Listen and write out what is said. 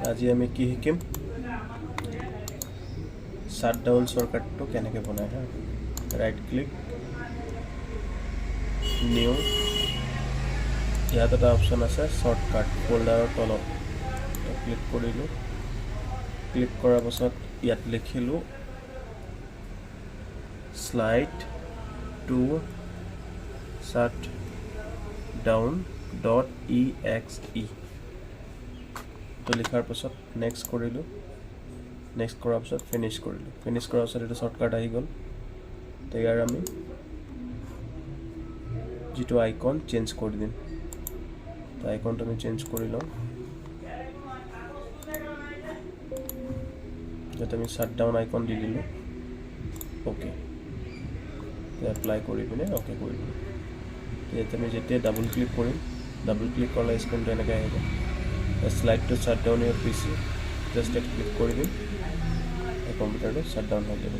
আজি আমি কি শিকিম শাটডাউন শৰ্টকাটটো কেনেকৈ বনায় হা ৰাইট ক্লিক নিউ ইয়াত এটা অপশন আছে শৰ্টকাট ফোল্ডাৰৰ তলত ক্লিক কৰিলোঁ ক্লিক কৰাৰ পাছত ইয়াত লিখিলোঁ Slidetoshutdown.exe তো লিখাৰ পাছত নেক্সট কৰিলোঁ নেক্সট কৰাৰ পাছত ফিনিশ কৰিলোঁ ফিনিশ কৰাৰ পাছত এটা শৰ্টকাট আহি গ'ল তো ইয়াৰ আমি যেটো আইকন চেঞ্জ কৰি দিম তো আইকনটো আমি চেঞ্জ কৰি লওঁ যাতে আমি শাটডাউন আইকন দি দিলোঁ ওকে এপ্লাই কৰি পিনে ওকে কৰি দিলোঁ ইয়াতে আমি যেতিয়া ডাবল ক্লিক কৰিম ডাবল ক্লিক কৰিলে স্ক্ৰীনটো এনেকৈ আহিব স্লাইড টু শাটডাউন ইউৰ পিচি জাষ্ট ক্লিক কৰি দিম কম্পিউটাৰটো শাটডাউন হৈ যাব